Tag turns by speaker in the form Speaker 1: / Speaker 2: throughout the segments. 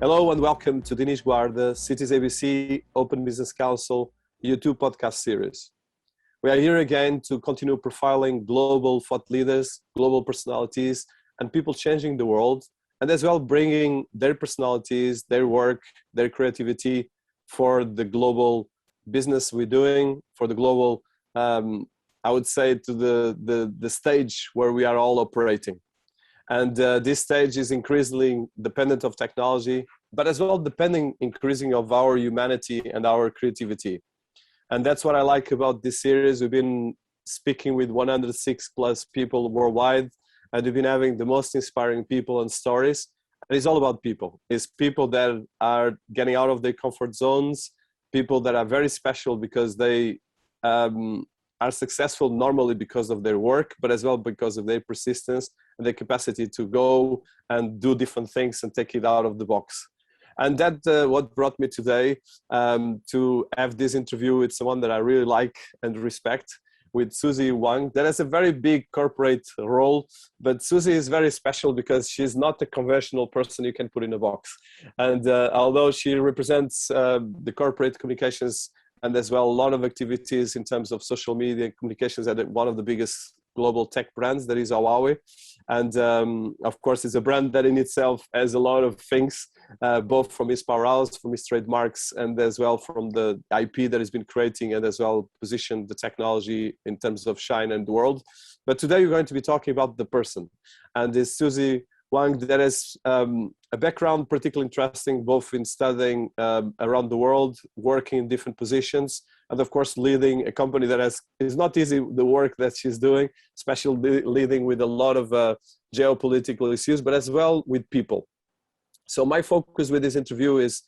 Speaker 1: Hello and welcome to Dinis Guarda, Cities ABC Open Business Council YouTube podcast series. We are here again to continue profiling global thought leaders, global personalities, and people changing the world, and as well bringing their personalities, their work, their creativity for the global business we're doing, for the global, I would say, to the stage where we are all operating. And this stage is increasingly dependent of technology, but as well depending increasing of our humanity and our creativity. And that's what I like about this series. We've been speaking with 106 plus people worldwide, and we've been having the most inspiring people and stories. And it's all about people. It's people that are getting out of their comfort zones, people that are very special because they are successful normally because of their work, but as well because of their persistence and their capacity to go and do different things and take it out of the box. And that what brought me today to have this interview with someone that I really like and respect, with Susie Wang, that has a very big corporate role, but Susie is very special because she's not a conventional person you can put in a box. And although she represents the corporate communications and as well a lot of activities in terms of social media and communications at one of the biggest global tech brands, that is Huawei. And of course, it's a brand that in itself has a lot of things, both from its powerhouse, from its trademarks, and as well from the IP that has been creating, and as well position the technology in terms of shine and the world. But today we're going to be talking about the person. And this Susie Wang that has a background particularly interesting, both in studying around the world, working in different positions, and of course leading a company that is not easy, the work that she's doing, especially leading with a lot of geopolitical issues, but as well with people. So my focus with this interview is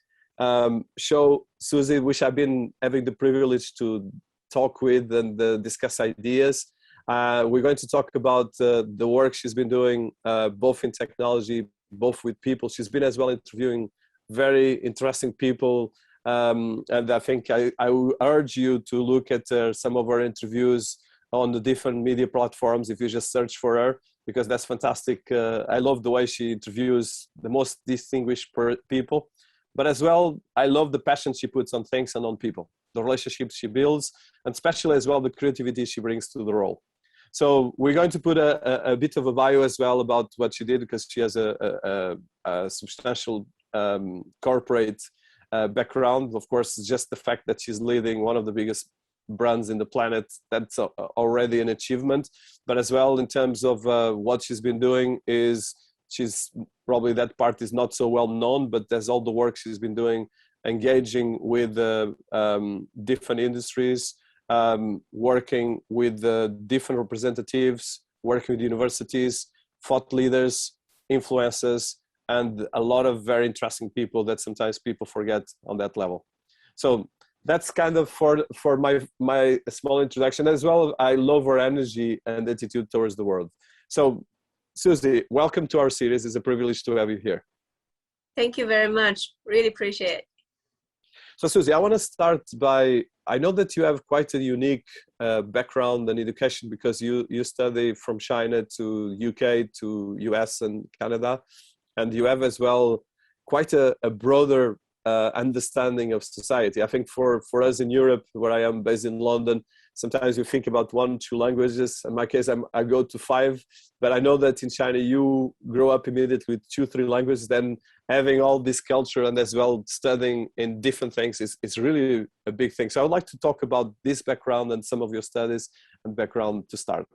Speaker 1: show Susie, which I've been having the privilege to talk with and discuss ideas. We're going to talk about the work she's been doing, both in technology, both with people. She's been as well interviewing very interesting people. And I think I urge you to look at some of her interviews on the different media platforms if you just search for her, because that's fantastic. I love the way she interviews the most distinguished people. But as well, I love the passion she puts on things and on people, the relationships she builds, and especially as well the creativity she brings to the role. So we're going to put a bit of a bio as well about what she did, because she has a substantial corporate background. Of course, just the fact that she's leading one of the biggest brands in the planet, that's already an achievement. But as well, in terms of what she's been doing, is she's probably, that part is not so well known, but there's all the work she's been doing, engaging with different industries, working with different representatives, working with universities, thought leaders, influencers, and a lot of very interesting people that sometimes people forget on that level. So that's kind of for my small introduction. As well, I love her energy and attitude towards the world. So Susie, welcome to our series. It's a privilege to have you here.
Speaker 2: Thank you very much. Really appreciate it.
Speaker 1: So Susie, I want to start by, I know that you have quite a unique background and education, because you study from China to UK to US and Canada, and you have as well quite a broader understanding of society. I think for us in Europe, where I am based in London, sometimes you think about 1, 2 languages. In my case, I go to 5, but I know that in China, you grow up immediately with 2, 3 languages. Then having all this culture and as well studying in different things is really a big thing. So I would like to talk about this background and some of your studies and background to start.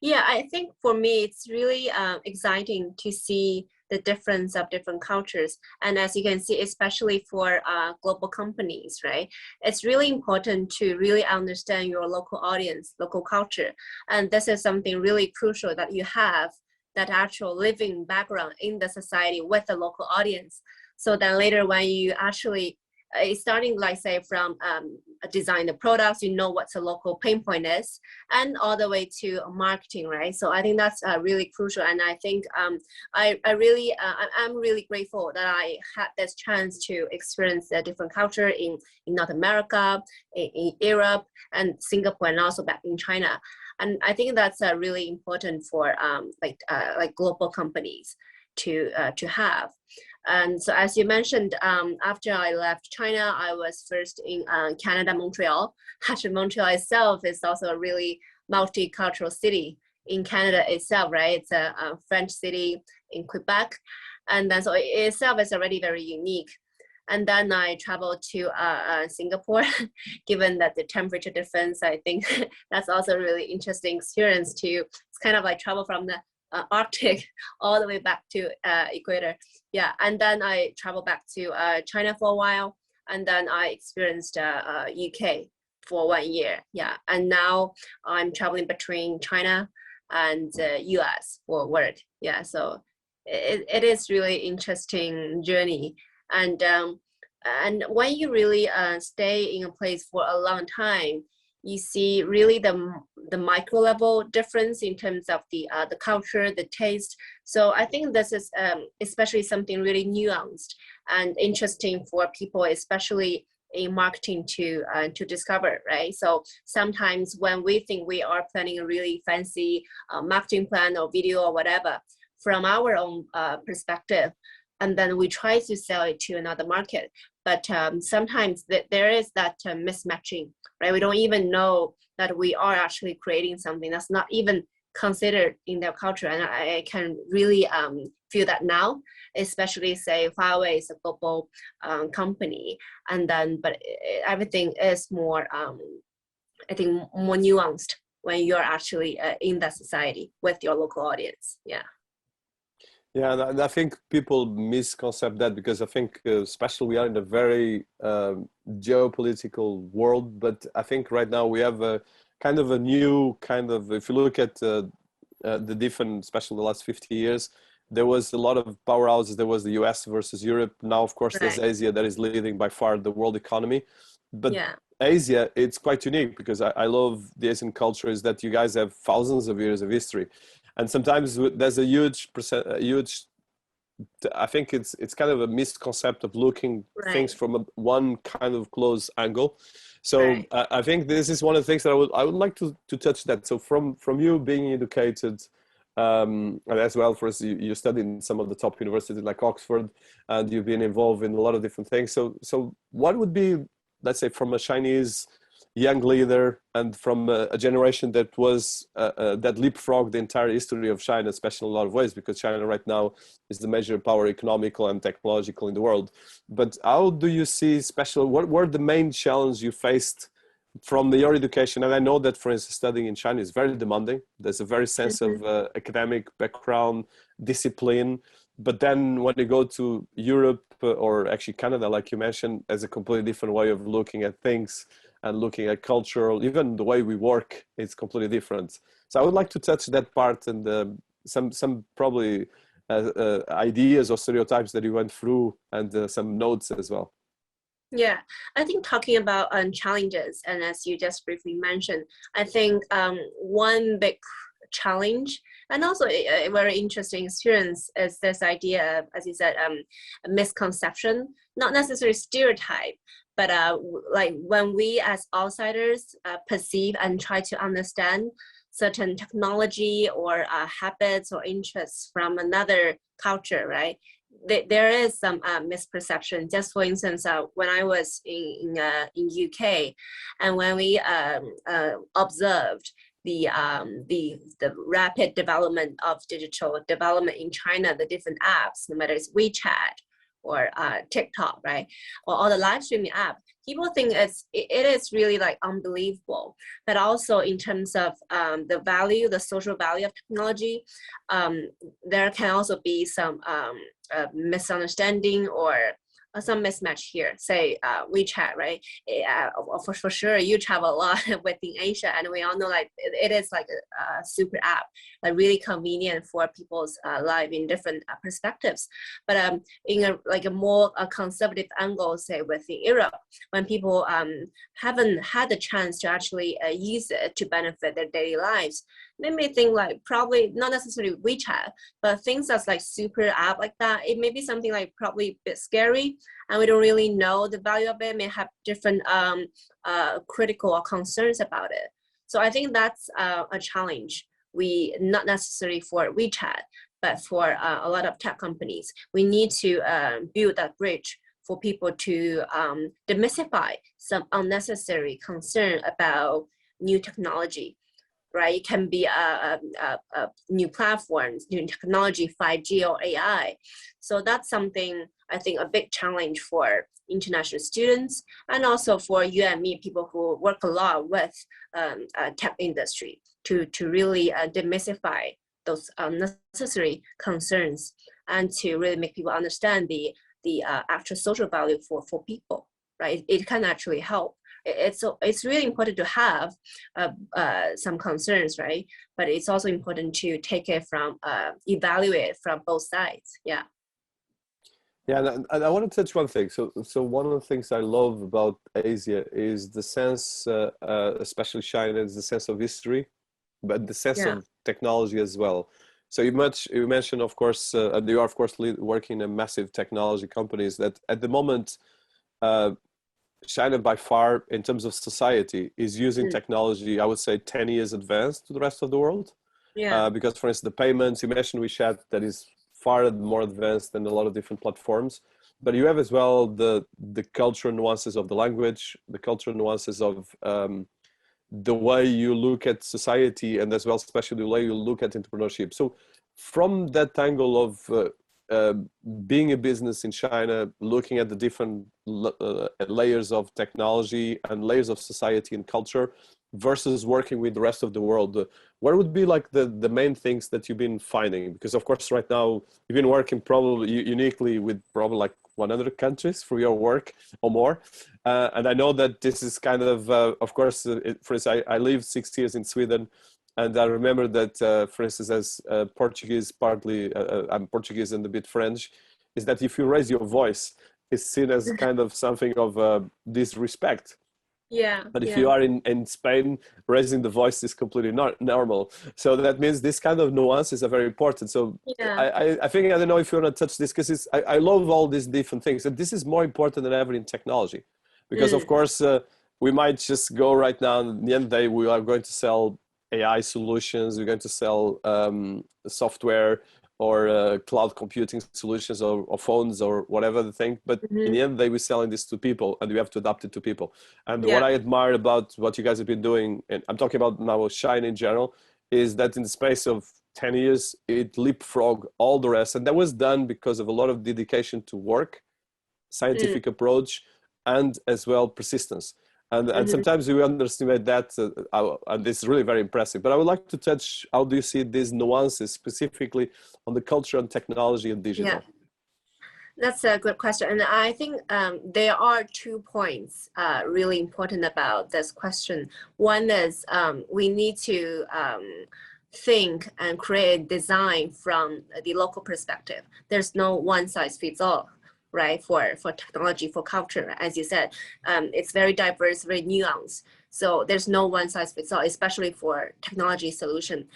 Speaker 2: Yeah, I think for me, it's really exciting to see the difference of different cultures. And as you can see, especially for global companies, right? It's really important to really understand your local audience, local culture. And this is something really crucial, that you have that actual living background in the society with the local audience. So then later when you actually starting, like say, from design the products, you know what the local pain point is, and all the way to marketing, right? So I think that's really crucial. And I think I'm really grateful that I had this chance to experience a different culture in North America, in Europe, and Singapore, and also back in China. And I think that's really important for like global companies to have. And so as you mentioned, after I left China, I was first in Canada, Montreal. Actually, Montreal itself is also a really multicultural city in Canada itself, right? It's a French city in Quebec. And then so it itself is already very unique. And then I traveled to Singapore, given that the temperature difference, I think that's also a really interesting experience too. It's kind of like travel from the Arctic all the way back to equator. Yeah, and then I traveled back to China for a while, and then I experienced UK for 1 year. Yeah, and now I'm traveling between China and US for work. Yeah, so it is really interesting journey. And when you really stay in a place for a long time, you see really the micro level difference in terms of the culture, the taste. So I think this is especially something really nuanced and interesting for people, especially in marketing to discover, right? So sometimes when we think we are planning a really fancy marketing plan or video or whatever, from our own perspective, and then we try to sell it to another market. But sometimes there is that mismatching, right? We don't even know that we are actually creating something that's not even considered in their culture. And I can really feel that now, especially say Huawei is a global company. And then, but everything is more, I think, more nuanced when you're actually in that society with your local audience. Yeah.
Speaker 1: Yeah, and I think people misconcept that, because I think especially we are in a very geopolitical world, but I think right now we have a kind of a new kind of, if you look at the different, especially the last 50 years, there was a lot of powerhouses. There was the US versus Europe. Now, of course, there's Asia that is leading by far the world economy. But
Speaker 2: yeah.
Speaker 1: Asia, it's quite unique, because I love the Asian culture is that you guys have thousands of years of history. And sometimes there's a huge I think it's kind of a misconception of looking things from one kind of close angle. So I think this is one of the things that I would like to touch that. So from you being educated, and as well for us, you studied in some of the top universities like Oxford, and you've been involved in a lot of different things. So what would be, let's say, from a Chinese young leader and from a generation that was that leapfrogged the entire history of China, especially in a lot of ways, because China right now is the major power, economical and technological, in the world. But how do you see, especially, what were the main challenges you faced from your education? And I know that, for instance, studying in China is very demanding. There's a very sense of academic background, discipline. But then when you go to Europe or actually Canada, like you mentioned, as a completely different way of looking at things and looking at cultural, even the way we work, it's completely different. So I would like to touch that part and some probably ideas or stereotypes that you went through, and some notes as well.
Speaker 2: Yeah, I think talking about challenges, and as you just briefly mentioned, I think one big challenge and also a very interesting experience is this idea of, as you said, a misconception, not necessarily stereotype, but like when we as outsiders perceive and try to understand certain technology or habits or interests from another culture, right? There is some misperception. Just for instance, when I was in UK, and when we observed the rapid development of digital development in China, the different apps, no matter it's WeChat or TikTok, right, or all the live streaming app, people think it is really like unbelievable. But also in terms of the value, the social value of technology, there can also be some misunderstanding or some mismatch here. Say WeChat, right? For sure, you travel a lot within Asia, and we all know like it is like a super app, like really convenient for people's life in different perspectives. But in a more conservative angle, say within Europe, when people haven't had the chance to actually use it to benefit their daily lives, they may think like probably not necessarily WeChat, but things that's like super app like that, it may be something like probably a bit scary, and we don't really know the value of it, may have different critical or concerns about it. So I think that's a challenge. We not necessarily for WeChat, but for a lot of tech companies, we need to build that bridge for people to demystify some unnecessary concern about new technology, right? It can be a new platforms, new technology, 5G or AI. So that's something I think a big challenge for international students, and also for you and me, people who work a lot with tech industry, to really demystify those unnecessary concerns, and to really make people understand the actual social value for people, right? It can actually help. It's really important to have some concerns, right? But it's also important to take it from evaluate from both sides. Yeah.
Speaker 1: Yeah, and I want to touch one thing. So one of the things I love about Asia is the sense, especially China, is the sense of history, but the sense
Speaker 2: Yeah.
Speaker 1: of technology as well. So you mentioned, of course, and you are of course working in massive technology companies. That at the moment, China by far, in terms of society, is using technology, I would say 10 years advanced to the rest of the world.
Speaker 2: Yeah.
Speaker 1: Because, for instance, the payments, you mentioned WeChat, that is far more advanced than a lot of different platforms. But you have as well the cultural nuances of the language, the cultural nuances of the way you look at society, and as well, especially the way you look at entrepreneurship. So from that angle of being a business in China, looking at the different layers of technology and layers of society and culture versus working with the rest of the world, what would be like the main things that you've been finding? Because of course right now you've been working probably uniquely with probably like 100 countries for your work or more. And I know that this is kind of course, for instance, I lived 6 years in Sweden. And I remember that, for instance, as Portuguese, partly, I'm Portuguese and a bit French, is that if you raise your voice, it's seen as kind of something of disrespect.
Speaker 2: Yeah.
Speaker 1: But if you are in Spain, raising the voice is completely not normal. So that means this kind of nuances are very important. So
Speaker 2: Yeah.
Speaker 1: I think, I don't know if you want to touch this, because I love all these different things. And this is more important than ever in technology. Because of course, we might just go right now, and at the end of the day, we are going to sell AI solutions, we're going to sell software or cloud computing solutions or phones or whatever the thing. But in the end, they were selling this to people, and we have to adapt it to people. And what I admire about what you guys have been doing, and I'm talking about now China in general, is that in the space of 10 years, it leapfrogged all the rest. And that was done because of a lot of dedication to work, scientific approach, and as well persistence. And sometimes we underestimate that, and this is really very impressive. But I would like to touch, how do you see these nuances specifically on the culture and technology and digital?
Speaker 2: Yeah. That's a good question. And I think there are 2 points really important about this question. One is we need to think and create design from the local perspective. There's no one size fits all, right? For technology, for culture, as you said, it's very diverse, very nuanced. So there's no one size fits all, especially for technology solution.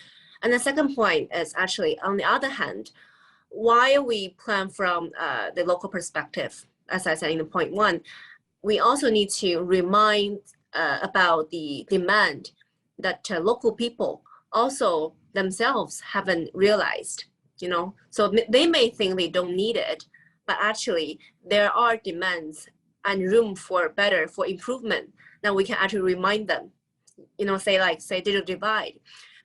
Speaker 2: And the second point is actually, on the other hand, while we plan from the local perspective, as I said in the point 1, we also need to remind about the demand that local people also themselves haven't realized, so they may think they don't need it, but actually there are demands and room for improvement that we can actually remind them, say digital divide.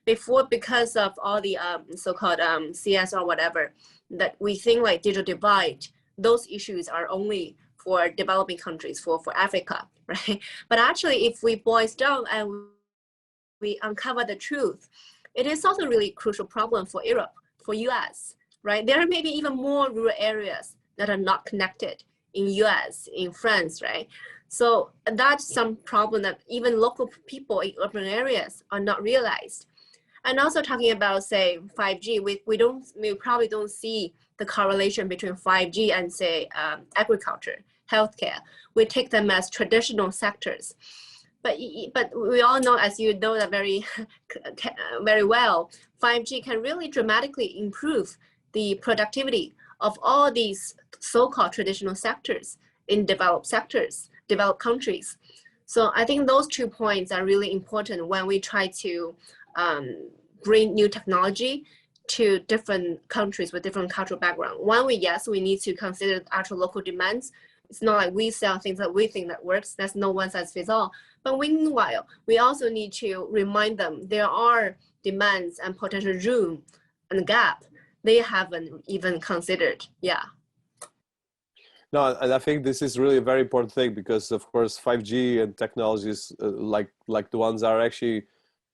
Speaker 2: Before, because of all the so-called CS or whatever, that we think like digital divide, those issues are only for developing countries, for Africa, right? But actually, if we boil down and we uncover the truth, it is also a really crucial problem for Europe, for US, right? There are maybe even more rural areas that are not connected in US, in France, right? So that's some problem that even local people in urban areas are not realized. And also talking about, say, 5G, we probably don't see the correlation between 5G and, say, agriculture, healthcare. We take them as traditional sectors. But we all know, as you know that very, very well, 5G can really dramatically improve the productivity of all these so-called traditional sectors in developed countries. So I think those 2 points are really important when we try to bring new technology to different countries with different cultural background. One, we need to consider actual local demands. It's not like we sell things that we think that works. That's no one size fits all. But meanwhile, we also need to remind them there are demands and potential room and gap they haven't even considered. Yeah.
Speaker 1: No, and I think this is really a very important thing because, of course, 5G and technologies like the ones are actually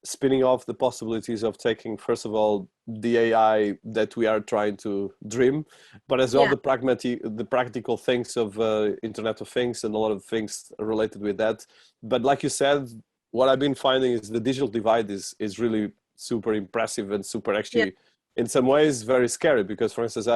Speaker 1: spinning off the possibilities of taking, first of all, the AI that we are trying to dream, but as well the practical things of Internet of Things and a lot of things related with that. But like you said, what I've been finding is the digital divide is really super impressive and super actually, in some ways, very scary. Because, for instance,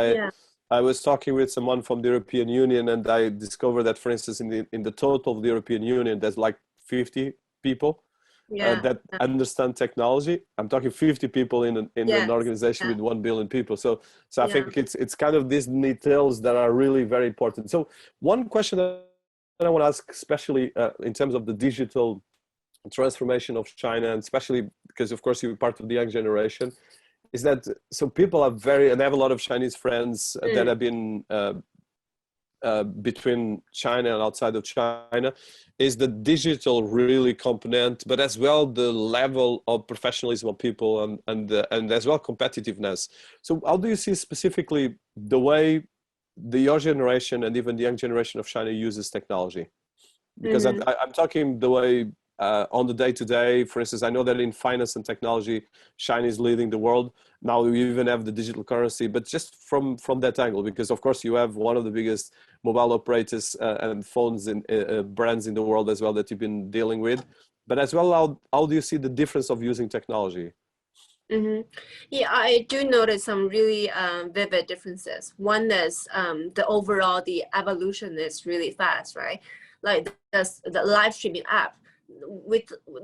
Speaker 1: I was talking with someone from the European Union, and I discovered that, for instance, in the total of the European Union, there's like 50 people that understand technology. I'm talking 50 people in an organization with 1 billion people. So I think it's kind of these details that are really very important. So one question that I want to ask, especially in terms of the digital transformation of China, and especially because, of course, you're part of the young generation, is that so people are and I have a lot of Chinese friends that have been between China and outside of China. Is the digital really component, but as well the level of professionalism of people and as well competitiveness. So how do you see specifically the way your generation and even the young generation of China uses technology? Because I'm talking the way on the day-to-day. For instance, I know that in finance and technology, China is leading the world. Now we even have the digital currency, but just from that angle, because of course you have one of the biggest mobile operators and phones and brands in the world as well that you've been dealing with. But as well, how do you see the difference of using technology?
Speaker 2: Yeah, I do notice some really vivid differences. One is the evolution is really fast, right? Like the live streaming app,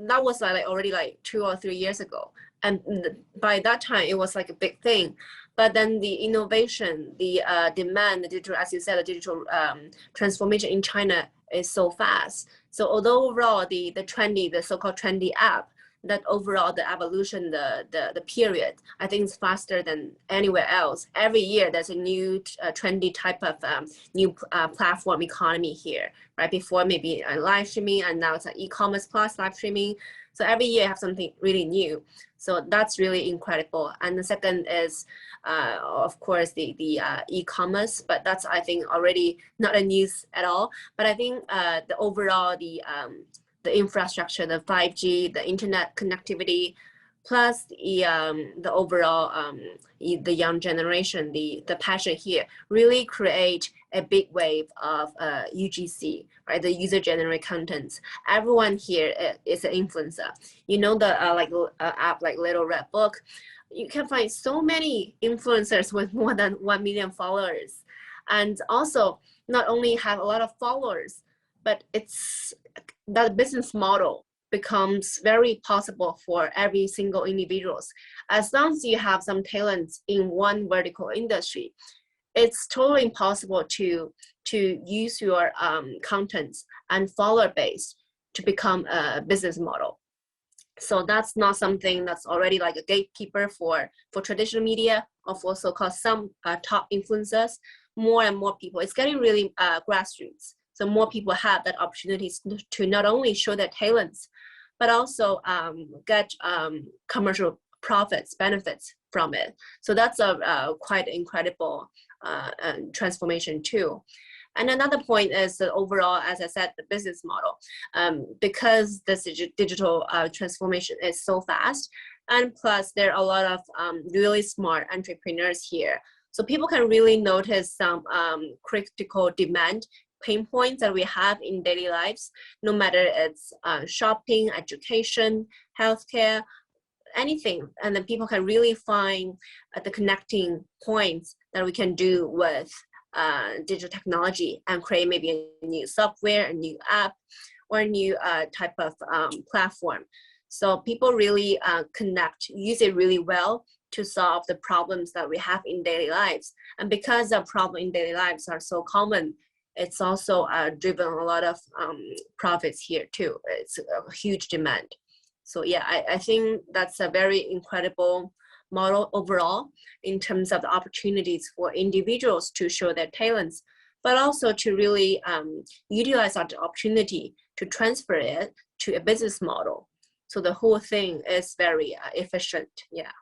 Speaker 2: that was already 2 or 3 years ago, and by that time it was like a big thing. But then the innovation, the demand, the digital, as you said, the digital transformation in China is so fast. So although overall the so-called trendy app, that overall the evolution, the period, I think is faster than anywhere else. Every year there's a new trendy type of new platform economy here, right? Before maybe live streaming, and now it's like e-commerce plus live streaming. So every year I have something really new. So that's really incredible. And the second is, of course, the e-commerce, but that's, I think, already not a news at all. But I think the overall, the infrastructure, the 5G, the internet connectivity, plus the overall, the young generation, the passion here really create a big wave of UGC, right? The user generated contents. Everyone here is an influencer. You know, the app like Little Red Book, you can find so many influencers with more than 1 million followers. And also not only have a lot of followers, but it's that business model becomes very possible for every single individuals. As long as you have some talents in one vertical industry, it's totally impossible to use your contents and follower base to become a business model. So that's not something that's already like a gatekeeper for traditional media or for so-called some top influencers. More and more people, it's getting really grassroots. So more people have that opportunity to not only show their talents, but also get commercial profits, benefits from it. So that's a quite incredible transformation too. And another point is that overall, as I said, the business model, because this digital transformation is so fast, and plus there are a lot of really smart entrepreneurs here. So people can really notice some critical demand pain points that we have in daily lives, no matter it's shopping, education, healthcare, anything. And then people can really find the connecting points that we can do with digital technology and create maybe a new software, a new app, or a new type of platform. So people really use it really well to solve the problems that we have in daily lives. And because the problems in daily lives are so common, it's also driven a lot of profits here too. It's a huge demand. So yeah, I think that's a very incredible model overall in terms of the opportunities for individuals to show their talents, but also to really utilize that opportunity to transfer it to a business model. So the whole thing is very efficient. Yeah.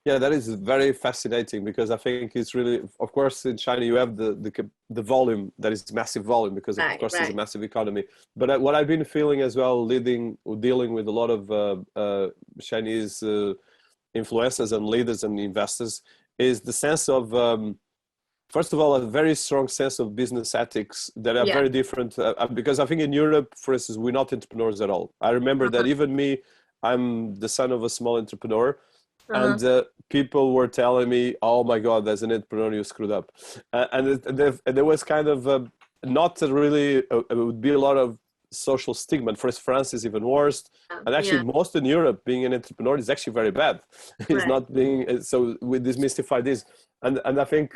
Speaker 1: Yeah, that is very fascinating, because I think it's really, of course, in China you have the volume, that is massive volume, because of course it's a massive economy. But what I've been feeling as well, dealing with a lot of Chinese influencers and leaders and investors, is the sense of first of all, a very strong sense of business ethics that are very different. Because I think in Europe, for instance, we're not entrepreneurs at all. I remember that even me, I'm the son of a small entrepreneur. And people were telling me, "Oh my God, there's an entrepreneur, you screwed up," and there was kind of not really. It would be a lot of social stigma. For France is even worse, and actually, most in Europe, being an entrepreneur is actually very bad. It's not being so. We demystify this, and I think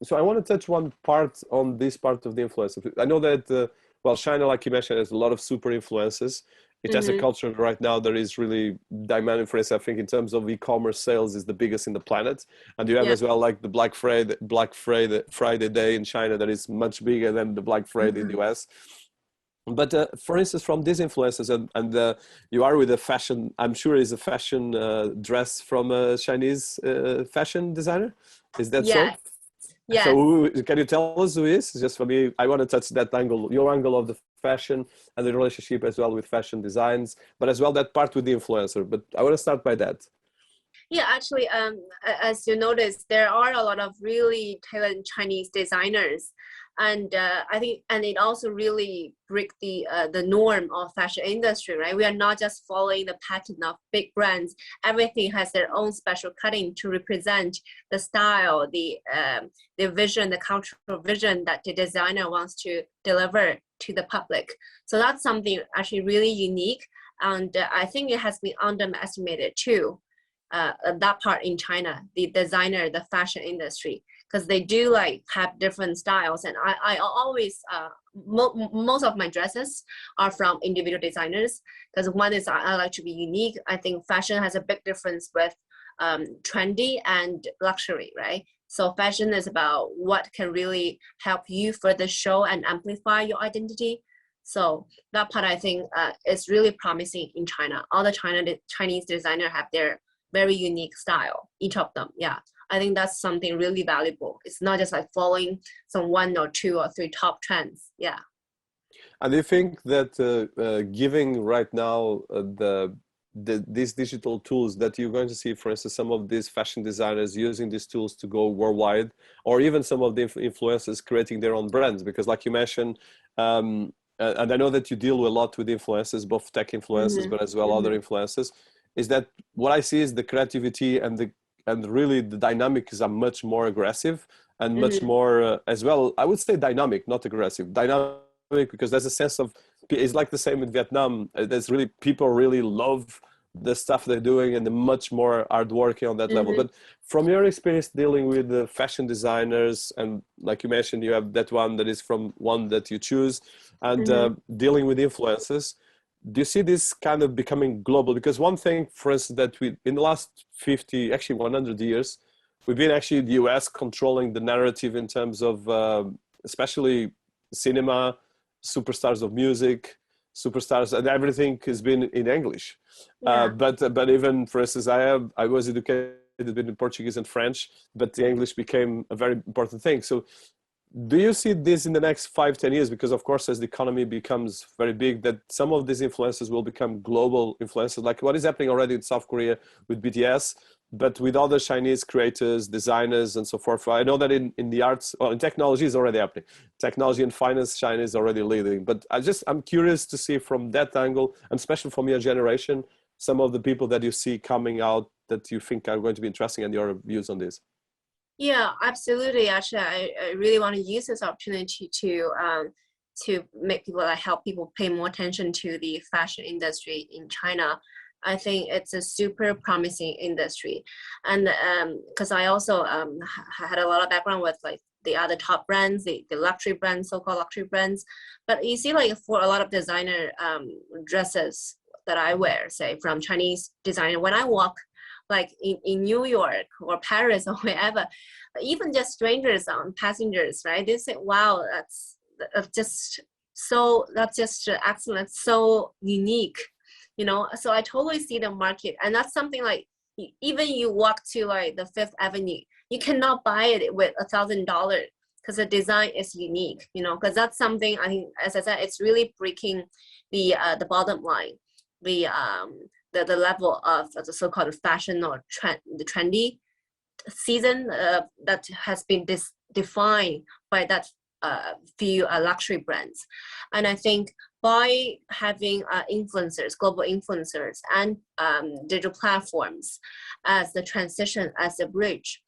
Speaker 1: so. I want to touch one part on this part of the influencer. I know that China, like you mentioned, has a lot of super influencers. It has a culture right now that is really dynamic. For instance, I think in terms of e-commerce sales is the biggest in the planet. And you have as well like the Black Friday day in China that is much bigger than the Black Friday in the US. But for instance, from these influencers, and you are with a fashion, I'm sure is a fashion dress from a Chinese fashion designer. Is that so?
Speaker 2: Yes.
Speaker 1: So can you tell us who is? Just for me, I want to touch that angle, your angle of the fashion and the relationship as well with fashion designs, but as well that part with the influencer. But I want to start by that.
Speaker 2: Yeah, actually, as you notice, there are a lot of really talented Chinese designers, and I think, and it also really break the norm of fashion industry, right? We are not just following the pattern of big brands. Everything has their own special cutting to represent the style, the vision, the cultural vision that the designer wants to deliver to the public. So that's something actually really unique, and I think it has been underestimated too. That part in China, the designer, the fashion industry, because they do like have different styles. And I always, most of my dresses are from individual designers, because one is I like to be unique. I think fashion has a big difference with trendy and luxury, right? So fashion is about what can really help you further show and amplify your identity. So that part I think is really promising in China. All the Chinese designers have their very unique style, each of them. Yeah, I think that's something really valuable. It's not just like following some 1 or 2 or 3 top trends. Yeah.
Speaker 1: And do you think that giving right now these digital tools that you're going to see, for instance, some of these fashion designers using these tools to go worldwide, or even some of the influencers creating their own brands? Because like you mentioned, and I know that you deal a lot with influencers, both tech influencers, but as well other influencers, is that what I see is the creativity and really the dynamics are much more aggressive and much more as well, I would say dynamic, not aggressive. Dynamic because there's a sense of, it's like the same in Vietnam. There's really, people really love the stuff they're doing and they're much more hardworking on that level. But from your experience dealing with the fashion designers, and like you mentioned, you have that one that is from one that you choose, and dealing with influencers, do you see this kind of becoming global? Because one thing, for instance, that we, in the last 50, actually 100 years, we've been actually the US controlling the narrative in terms of especially cinema, superstars of music, superstars, and everything has been in English. But even, for instance, I was educated in Portuguese and French, but the English became a very important thing. So do you see this in the next 5-10 years? Because of course, as the economy becomes very big, that some of these influencers will become global influencers, like what is happening already in South Korea with BTS, but with other Chinese creators, designers, and so forth. I know that in the arts, well, in technology is already happening. Technology and finance, China is already leading. But I'm curious to see from that angle, and especially from your generation, some of the people that you see coming out that you think are going to be interesting, and your views on this.
Speaker 2: Yeah, absolutely. Actually, I really want to use this opportunity to make people, help people pay more attention to the fashion industry in China. I think it's a super promising industry, and because I also had a lot of background with like the other top brands, the luxury brands, so-called luxury brands. But you see, like for a lot of designer dresses that I wear, say from Chinese designer, when I walk like in New York or Paris or wherever, even just strangers on passengers, right? They say, wow, that's just excellent, so unique, you know. So I totally see the market, and that's something like even you walk to like the Fifth Avenue, you cannot buy it with $1,000 because the design is unique, you know, because that's something I think, as I said, it's really breaking the bottom line, the level of the so-called fashion or the trendy season that has been defined by that few luxury brands. And I think by having influencers, global influencers, and digital platforms as the transition, as the bridge,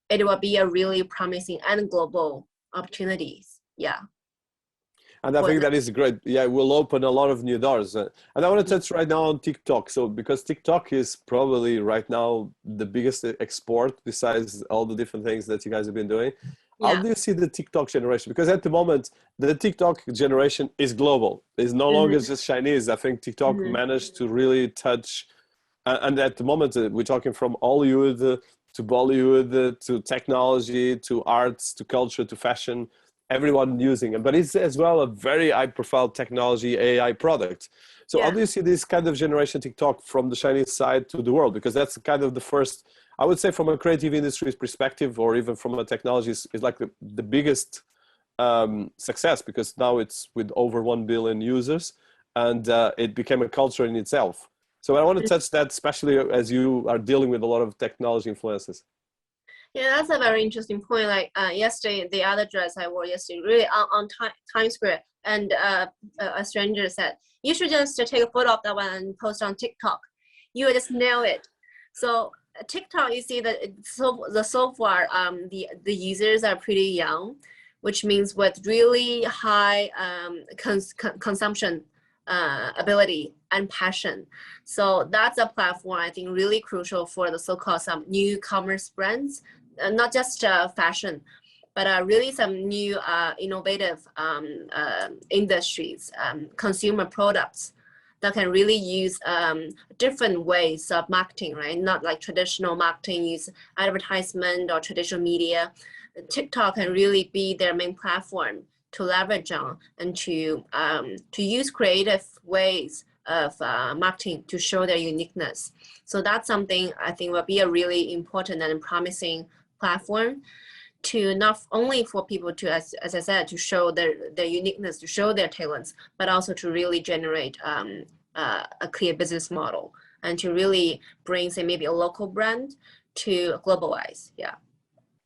Speaker 2: it will be a really promising and global opportunities. Yeah.
Speaker 1: And I think that is great. Yeah, it will open a lot of new doors. And I want to touch right now on TikTok. So because TikTok is probably right now the biggest export besides all the different things that you guys have been doing. How do you see the TikTok generation? Because at the moment, the TikTok generation is global. It's no longer just Chinese. I think TikTok managed to really touch, and at the moment, we're talking from Hollywood to Bollywood to technology to arts to culture to fashion, everyone using it. But it's as well a very high-profile technology AI product. So how do you see this kind of generation TikTok from the Chinese side to the world? Because that's kind of the first, I would say, from a creative industry's perspective, or even from a technology, is like the biggest success, because now it's with over 1 billion users, and it became a culture in itself. So I want to touch that, especially as you are dealing with a lot of technology influences.
Speaker 2: Yeah, that's a very interesting point. Like yesterday, the other dress I wore yesterday, really on Times Square, and a stranger said, "You should just take a photo of that one and post on TikTok. You will just nail it." So TikTok, you see that so far the users are pretty young, which means with really high consumption ability and passion. So that's a platform I think really crucial for the so-called some new commerce brands, not just fashion, but really some new innovative industries, consumer products that can really use different ways of marketing, right? Not like traditional marketing, use advertisement or traditional media. TikTok can really be their main platform to leverage on and to use creative ways of marketing to show their uniqueness. So that's something I think will be a really important and promising platform to not only for people to, as I said, to show their uniqueness, to show their talents, but also to really generate a clear business model and to really bring, say, maybe a local brand to globalize. Yeah.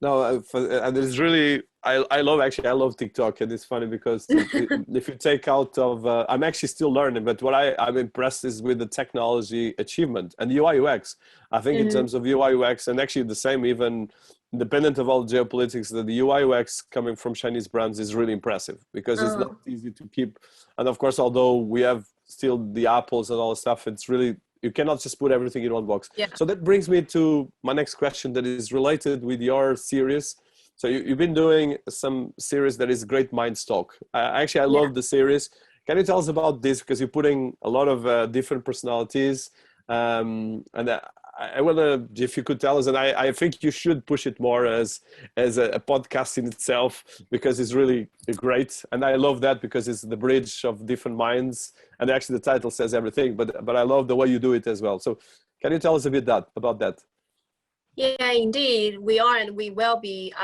Speaker 1: No, and it's really, I love TikTok, and it's funny because if you take out of, I'm actually still learning, but what I'm impressed is with the technology achievement and UI UX. I think in terms of UI UX, and actually the same, even independent of all geopolitics, that the UI UX coming from Chinese brands is really impressive, because it's not easy to keep. And of course, although we have still the Apples and all the stuff, it's really, you cannot just put everything in one box.
Speaker 2: Yeah.
Speaker 1: So that brings me to my next question that is related with your series. So you've been doing some series that is Great Minds Talk. Actually, I love the series. Can you tell us about this? Because you're putting a lot of different personalities. And I wonder if you could tell us, and I think you should push it more as a podcast in itself, because it's really great. And I love that because it's the bridge of different minds. And actually the title says everything, but I love the way you do it as well. So can you tell us a bit about that?
Speaker 2: Yeah, indeed, we are, and we will be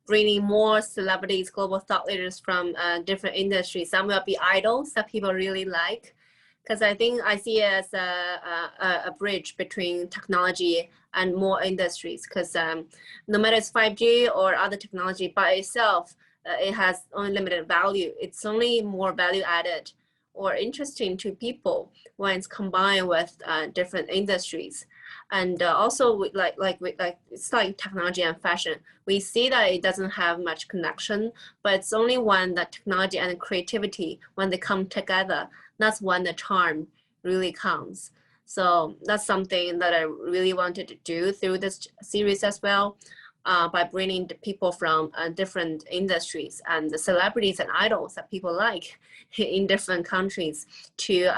Speaker 2: bringing more celebrities, global thought leaders from different industries. Some will be idols that people really like, because I think I see it as a bridge between technology and more industries. Because no matter it's 5G or other technology by itself, it has only limited value. It's only more value added or interesting to people when it's combined with different industries. And also, it's like technology and fashion. We see that it doesn't have much connection, but it's only when the technology and creativity, when they come together, that's when the charm really comes. So that's something that I really wanted to do through this series as well, by bringing the people from different industries and the celebrities and idols that people like in different countries to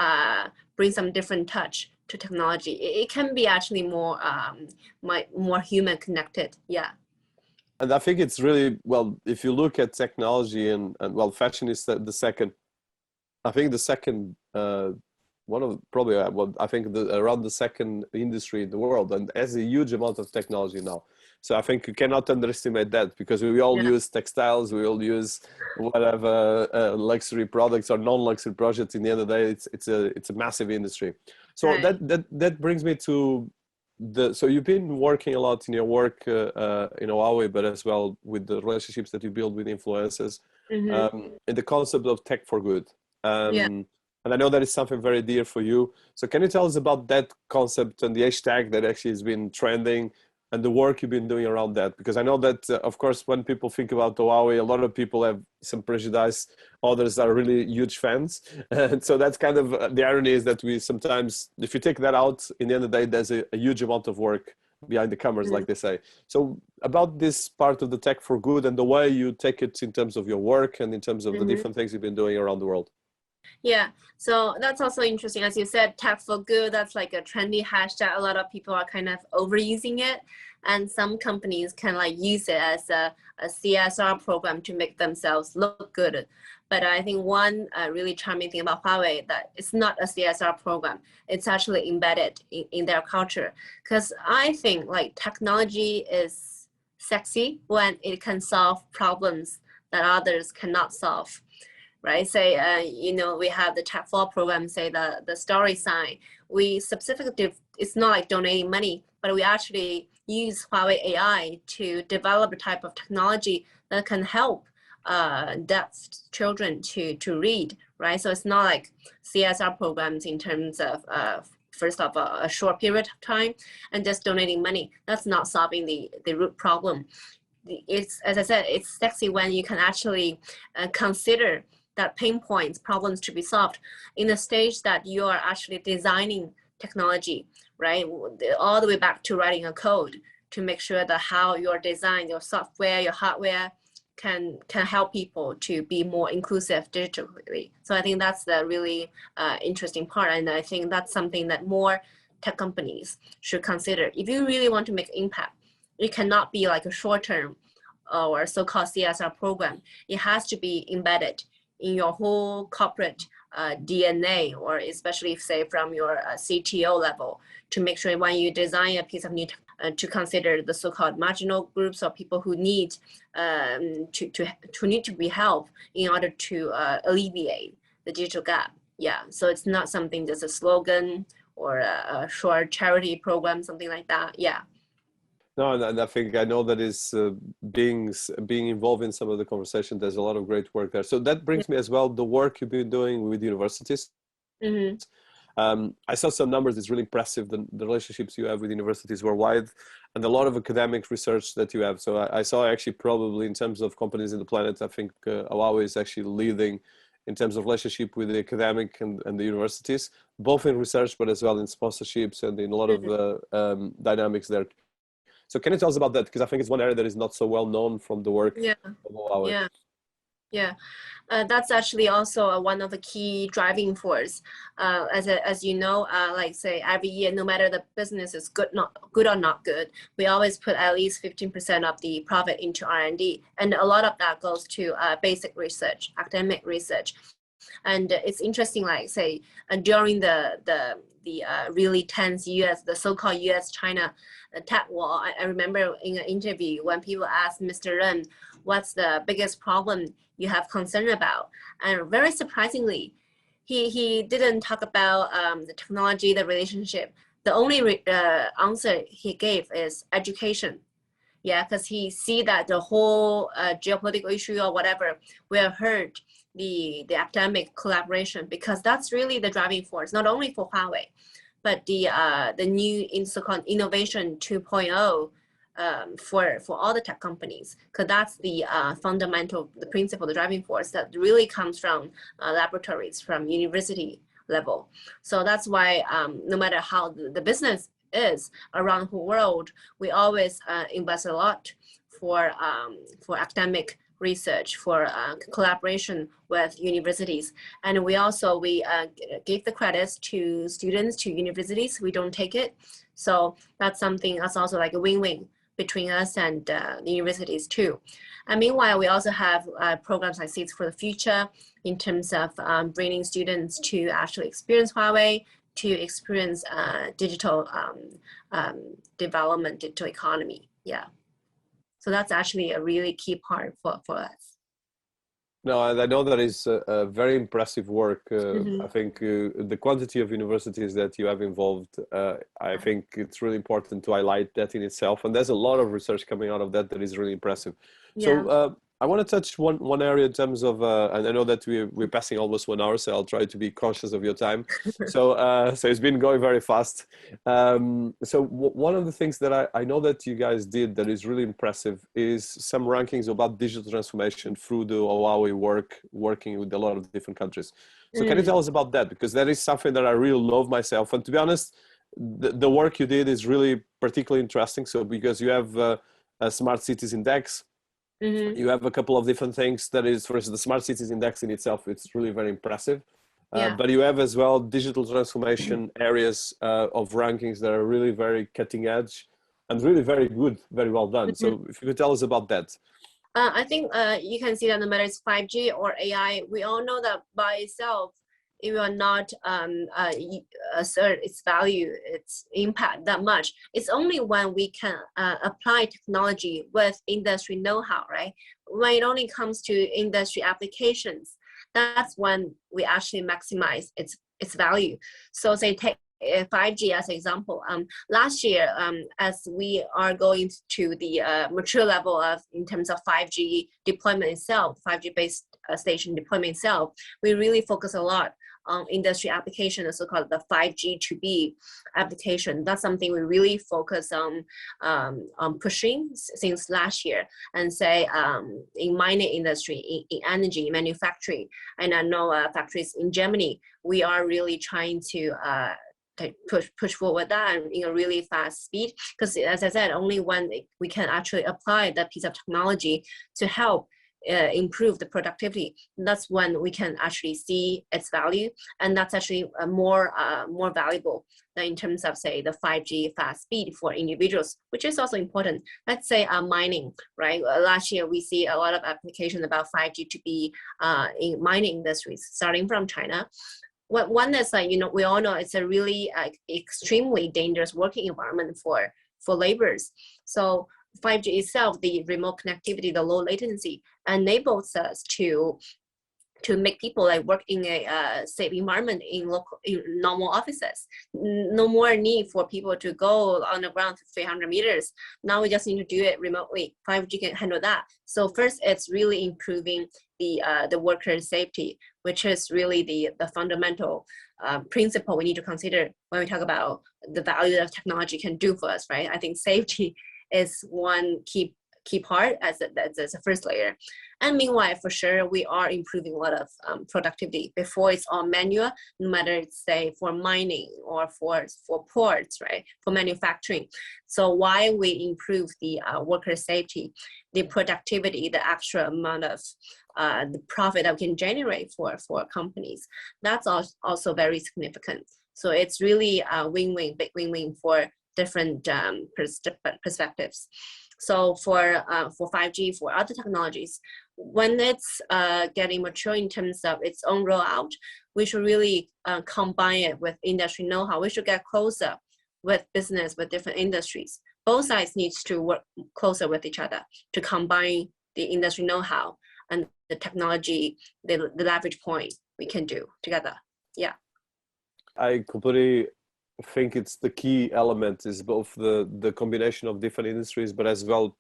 Speaker 2: bring some different touch to technology. It can be actually more more human connected. Yeah.
Speaker 1: And I think it's really, well, if you look at technology and well, fashion is the second, I think the second, one of probably, well, I think around the second industry in the world, and has a huge amount of technology now. So I think you cannot underestimate that, because we all use textiles, we all use whatever luxury products or non-luxury projects. In the end of the day, it's a massive industry. So
Speaker 2: Right.
Speaker 1: that brings me to so you've been working a lot in your work in Huawei, but as well with the relationships that you build with influencers, in the concept of tech for good.
Speaker 2: Yeah.
Speaker 1: And I know that is something very dear for you. So can you tell us about that concept and the hashtag that actually has been trending and the work you've been doing around that? Because I know that, of course, when people think about Huawei, a lot of people have some prejudice. Others are really huge fans. And so that's kind of the irony, is that we sometimes, if you take that out, in the end of the day, there's a huge amount of work behind the cameras, like they say. So about this part of the tech for good and the way you take it in terms of your work and in terms of the different things you've been doing around the world.
Speaker 2: Yeah, so that's also interesting. As you said, tech for good, that's like a trendy hashtag. A lot of people are kind of overusing it. And some companies can like use it as a CSR program to make themselves look good. But I think one really charming thing about Huawei, that it's not a CSR program. It's actually embedded in their culture. Because I think like technology is sexy when it can solve problems that others cannot solve. Right? Say, you know, we have the Tech for program, say the story sign. We specifically, it's not like donating money, but we actually use Huawei AI to develop a type of technology that can help deaf children to read, right? So it's not like CSR programs in terms of first of a short period of time and just donating money. That's not solving the root problem. It's, as I said, it's sexy when you can actually consider that pain points, problems to be solved in a stage that you are actually designing technology, right? All the way back to writing a code to make sure that how your design, your software, your hardware can help people to be more inclusive digitally. So I think that's the really interesting part. And I think that's something that more tech companies should consider. If you really want to make impact, it cannot be like a short-term or so-called CSR program. It has to be embedded in your whole corporate DNA, or especially if, say, from your CTO level, to make sure when you design a piece of new to consider the so-called marginal groups or people who need to be helped in order to alleviate the digital gap. Yeah, so it's not something that's a slogan or a short charity program, something like that. Yeah.
Speaker 1: No, and I think I know that is being involved in some of the conversation. There's a lot of great work there. So that brings me as well the work you've been doing with universities. I saw some numbers. It's really impressive, the relationships you have with universities worldwide, and a lot of academic research that you have. So I saw actually probably in terms of companies in the planet, I think Huawei is actually leading in terms of relationship with the academic and the universities, both in research, but as well in sponsorships and in a lot of dynamics there. So can you tell us about that? Because I think it's one area that is not so well known from the work of Huawei.
Speaker 2: Yeah. That's actually also one of the key driving force. As you know, like say every year, no matter the business is good or not good, we always put at least 15% of the profit into R&D, and a lot of that goes to basic research, academic research. And it's interesting, like say during the really tense the so-called US-China tech war, I remember in an interview when people asked Mr. Ren, what's the biggest problem you have concern about? And very surprisingly, he didn't talk about the technology, the relationship. The only answer he gave is education. Yeah, because he see that the whole geopolitical issue or whatever will hurt the academic collaboration, because that's really the driving force, not only for Huawei, but the new so-called innovation 2.0 for all the tech companies, because that's the fundamental, the principle, the driving force that really comes from laboratories, from university level. So that's why no matter how the business is around the world, we always invest a lot for academic research, for collaboration with universities. And we give the credits to students, to universities. We don't take it. So that's something that's also like a win-win between us and the universities too. And meanwhile, we also have programs like Seeds for the Future in terms of bringing students to actually experience Huawei, to experience digital development, digital economy. Yeah. So that's actually a really key part for us.
Speaker 1: No, and I know that is a very impressive work.
Speaker 2: Mm-hmm.
Speaker 1: I think the quantity of universities that you have involved, I think it's really important to highlight that in itself. And there's a lot of research coming out of that that is really impressive.
Speaker 2: Yeah.
Speaker 1: So I want to touch one area in terms of, and I know that we're passing almost 1 hour, so I'll try to be conscious of your time. So it's been going very fast. One of the things that I know that you guys did that is really impressive is some rankings about digital transformation through the Huawei working with a lot of different countries. So can you tell us about that? Because that is something that I really love myself. And to be honest, the work you did is really particularly interesting. So because you have a Smart Cities Index, you have a couple of different things that is, for instance, the Smart Cities Index in itself, it's really very impressive. But you have as well digital transformation areas of rankings that are really very cutting edge and really very good, very well done. So if you could tell us about that.
Speaker 2: I think you can see that no matter it's 5G or AI, we all know that by itself, it will not assert its value, its impact that much. It's only when we can apply technology with industry know-how, right? When it only comes to industry applications, that's when we actually maximize its value. So say take 5G as an example. Last year, as we are going to the mature level of in terms of 5G deployment itself, 5G based station deployment itself, we really focus a lot on industry application, so-called the 5G to B application. That's something we really focus on pushing since last year. And say in mining industry, in energy, manufacturing, and I know factories in Germany, we are really trying to push forward that in a really fast speed, because as I said, only when we can actually apply that piece of technology to help improve the productivity, that's when we can actually see its value, and that's actually more valuable than in terms of say the 5G fast speed for individuals, which is also important. Let's say mining, right? Last year we see a lot of applications about 5G to be in mining industries starting from China. One is like, we all know it's a really extremely dangerous working environment for laborers. So 5G itself, the remote connectivity, the low latency, enables us to make people like work in a safe environment in normal offices. No more need for people to go on the ground for 300 meters. Now we just need to do it remotely. 5G can handle that. So first, it's really improving the worker safety, which is really the fundamental principle we need to consider when we talk about the value that technology can do for us, right? I think safety is one key part as a first layer. And meanwhile, for sure, we are improving a lot of productivity. Before it's all manual, no matter it's say for mining or for ports, right, for manufacturing. So why we improve the worker safety, the productivity, the extra amount of the profit that we can generate for companies, that's also very significant. So it's really a win-win, big win-win for different perspectives. So for 5G, for other technologies, when it's getting mature in terms of its own rollout, we should really combine it with industry know-how. We should get closer with business, with different industries. Both sides need to work closer with each other to combine the industry know-how and the technology, the leverage point we can do together. Yeah.
Speaker 1: I completely think it's the key element is both the combination of different industries, but as well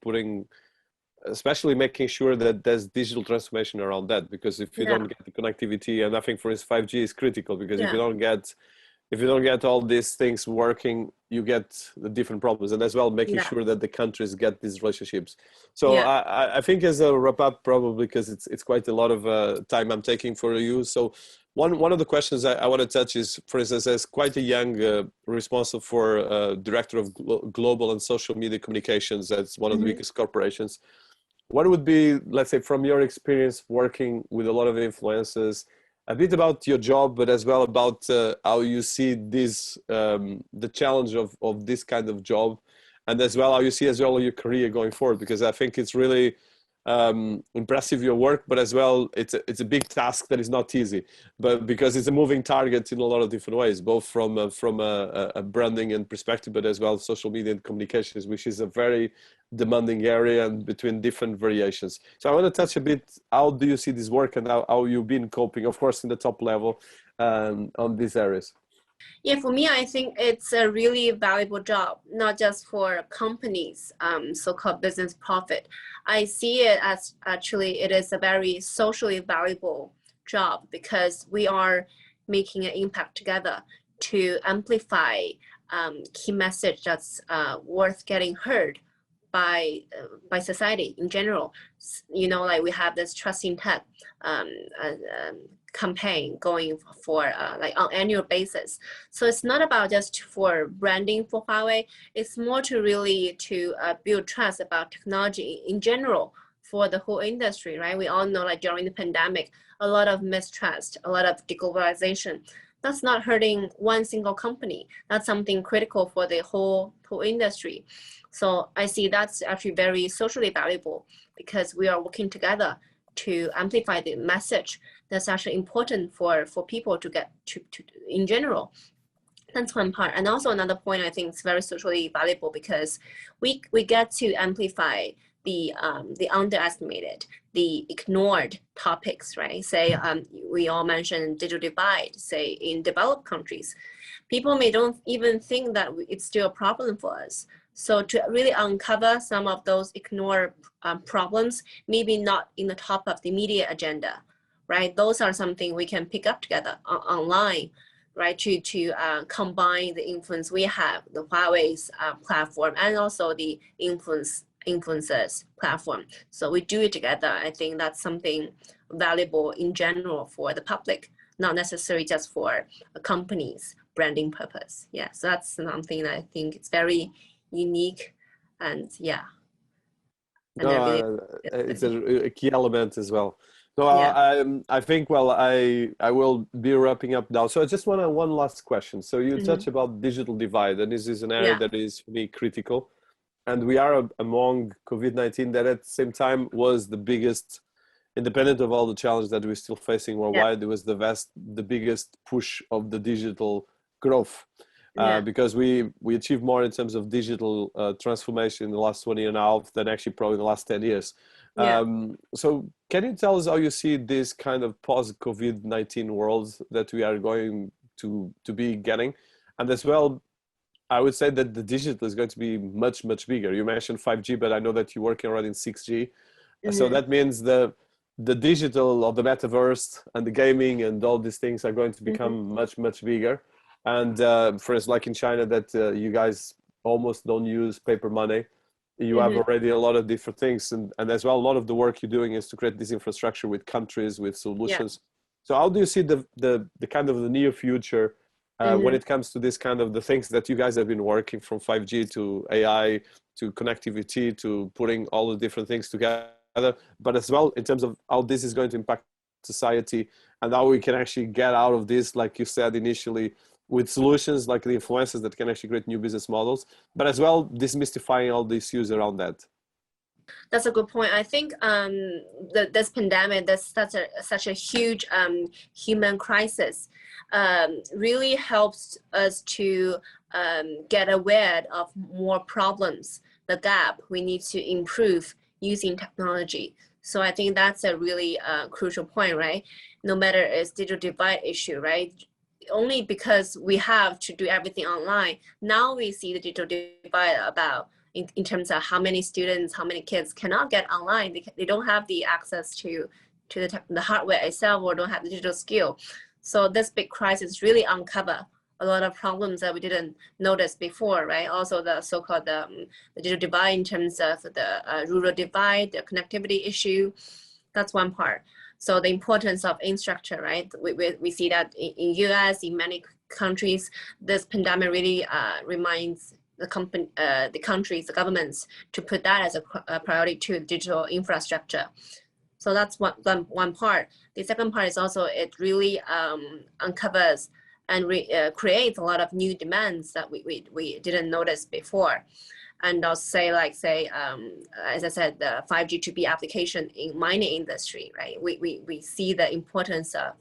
Speaker 1: especially making sure that there's digital transformation around that, because if you don't get the connectivity, and I think for instance 5G is critical, because if you don't get all these things working, you get the different problems, and as well making sure that the countries get these relationships. So I think as a wrap up, probably because it's quite a lot of time I'm taking for you. So one of the questions I want to touch is, for instance, as quite a young responsible for director of global and social media communications at one of the biggest corporations, what would be, let's say, from your experience working with a lot of influencers, a bit about your job, but as well about how you see this, the challenge of this kind of job, and as well how you see as well your career going forward, because I think it's really impressive your work, but as well it's a big task that is not easy, but because it's a moving target in a lot of different ways, both from a branding and perspective, but as well social media and communications, which is a very demanding area and between different variations. So I want to touch a bit, how do you see this work and how you've been coping, of course in the top level, on these areas?
Speaker 2: Yeah, for me, I think it's a really valuable job, not just for companies, so-called business profit. I see it as actually it is a very socially valuable job because we are making an impact together to amplify key message that's worth getting heard by society in general. You know, like we have this Trust in Tech campaign going for like on annual basis. So it's not about just for branding for Huawei. It's more to really to build trust about technology in general for the whole industry, right? We all know like during the pandemic, a lot of mistrust, a lot of deglobalization. That's not hurting one single company. That's something critical for the whole industry. So I see that's actually very socially valuable because we are working together to amplify the message that's actually important for people to get to in general. That's one part. And also another point I think is very socially valuable because we get to amplify the underestimated, the ignored topics, right? Say we all mentioned digital divide, say in developed countries. People may don't even think that it's still a problem for us. So to really uncover some of those ignored problems, maybe not in the top of the media agenda, right? Those are something we can pick up together online, right? To combine the influence we have, the Huawei's platform, and also the influencers platform. So we do it together. I think that's something valuable in general for the public, not necessarily just for a company's branding purpose. Yeah, so that's something that I think it's very unique, and yeah. And
Speaker 1: No, it's a key element as well. No,
Speaker 2: yeah.
Speaker 1: I think, well, I will be wrapping up now. So I just want one last question. So you touch about digital divide, and this is an area
Speaker 2: Yeah.
Speaker 1: that is for me critical. And we are among COVID-19 that at the same time was the biggest, independent of all the challenges that we're still facing worldwide, it was the biggest push of the digital growth. Because we achieved more in terms of digital transformation in the last 1 year and a half than actually probably in the last 10 years. So can you tell us how you see this kind of post-COVID-19 world that we are going to be getting? And as well, I would say that the digital is going to be much, much bigger. You mentioned 5G, but I know that you're working already in 6G. So that means the digital of the metaverse and the gaming and all these things are going to become much, much bigger. And for instance, like in China, that you guys almost don't use paper money. You have already a lot of different things. And as well, a lot of the work you're doing is to create this infrastructure with countries, with solutions. So how do you see the kind of the near future when it comes to this kind of the things that you guys have been working, from 5G to AI to connectivity to putting all the different things together, but as well in terms of how this is going to impact society and how we can actually get out of this, like you said initially, with solutions like the influencers that can actually create new business models, but as well demystifying all the issues around that.
Speaker 2: That's a good point. I think this pandemic, that's such a huge human crisis, really helps us to get aware of more problems, the gap we need to improve using technology. So I think that's a really crucial point, right? No matter it's digital divide issue, right? Only because we have to do everything online, now we see the digital divide about in terms of how many students, how many kids cannot get online because they don't have the access to the hardware itself or don't have the digital skill. So this big crisis really uncover a lot of problems that we didn't notice before, right? Also the so-called the digital divide in terms of the rural divide, the connectivity issue, that's one part. So the importance of infrastructure, right? We see that in US, in many countries, this pandemic really reminds the countries, the governments to put that as a priority to digital infrastructure. So that's one part. The second part is also it really uncovers and creates a lot of new demands that we didn't notice before. And I'll say, as I said, the 5G to be application in mining industry, right? We see the importance of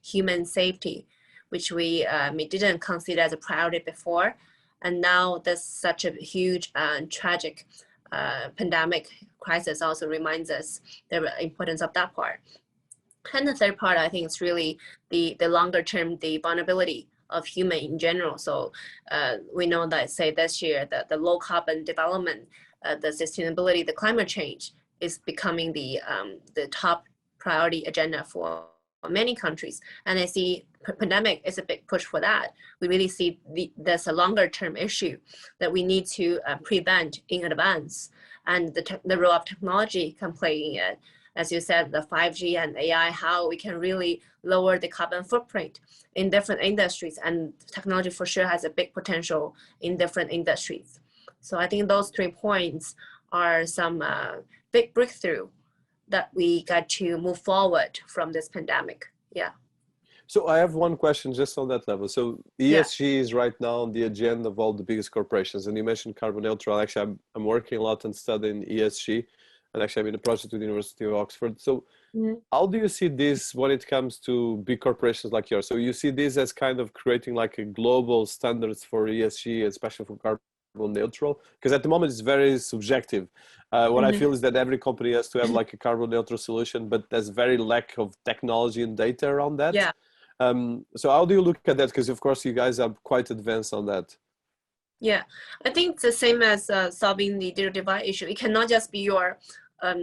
Speaker 2: human safety, which we didn't consider as a priority before. And now there's such a huge and tragic pandemic crisis also reminds us the importance of that part. And the third part, I think, is really the longer term, the vulnerability of human in general. So we know that, say, this year, the low carbon development, the sustainability, the climate change is becoming the top priority agenda for many countries. And I see pandemic is a big push for that. We really see there's a longer term issue that we need to prevent in advance. And the role of technology can play in it. As you said, the 5G and AI, how we can really lower the carbon footprint in different industries, and technology for sure has a big potential in different industries. So I think those 3 points are some big breakthrough that we got to move forward from this pandemic. Yeah.
Speaker 1: So I have one question just on that level. So ESG is right now on the agenda of all the biggest corporations, and you mentioned carbon neutral. Actually, I'm working a lot on studying ESG. And actually, I'm in a project with the University of Oxford. So how do you see this when it comes to big corporations like yours? So you see this as kind of creating like a global standards for ESG, especially for carbon neutral? Because at the moment, it's very subjective. What I feel is that every company has to have like a carbon neutral solution, but there's very lack of technology and data around that.
Speaker 2: Yeah.
Speaker 1: So how do you look at that? Because of course, you guys are quite advanced on that.
Speaker 2: Yeah, I think it's the same as solving the digital divide issue. It cannot just be your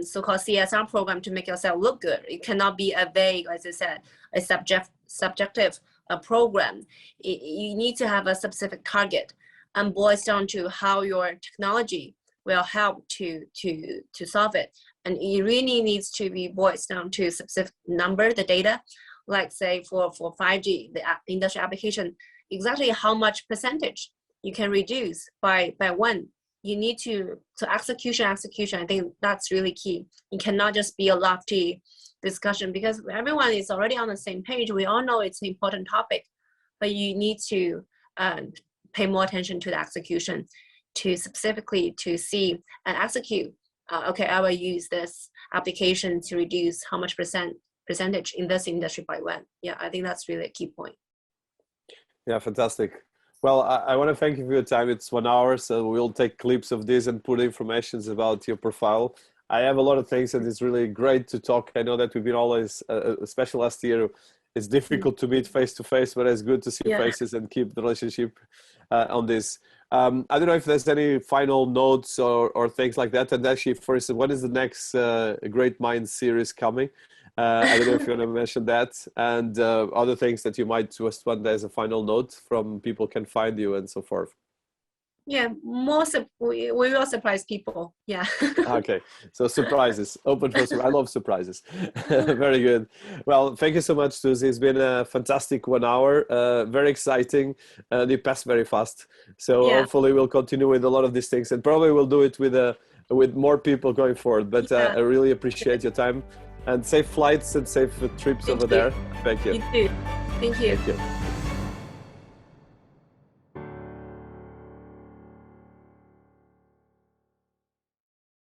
Speaker 2: so-called CSR program to make yourself look good. It cannot be a vague, as I said, a subjective program. You need to have a specific target and boils down to how your technology will help to solve it. And it really needs to be boils down to specific number, the data, like say for 5G, the industry application, exactly how much percentage you can reduce by when. You need to execution. I think that's really key. It cannot just be a lofty discussion because everyone is already on the same page. We all know it's an important topic, but you need to pay more attention to the execution, to specifically to see and execute. Okay, I will use this application to reduce how much percentage in this industry by when. Yeah, I think that's really a key point.
Speaker 1: Yeah, fantastic. Well, I want to thank you for your time. It's 1 hour, so we'll take clips of this and put information about your profile. I have a lot of things, and it's really great to talk. I know that we've been always, especially last year, it's difficult to meet face to face, but it's good to see faces and keep the relationship on this. I don't know if there's any final notes or things like that. And actually, for instance, when is the next Great Minds series coming? I don't know if you want to mention that, and other things that you might just want as a final note from people can find you and so forth.
Speaker 2: Yeah, we will surprise people. Yeah.
Speaker 1: Okay, so surprises, open for surprise. I love surprises. Very good. Well, thank you so much, Susie. It's been a fantastic 1 hour, very exciting. They pass very fast. So hopefully we'll continue with a lot of these things, and probably we'll do it with more people going forward. But I really appreciate your time. And safe flights and safe trips over there. Thank you.
Speaker 2: You too. Thank you.
Speaker 1: Thank you.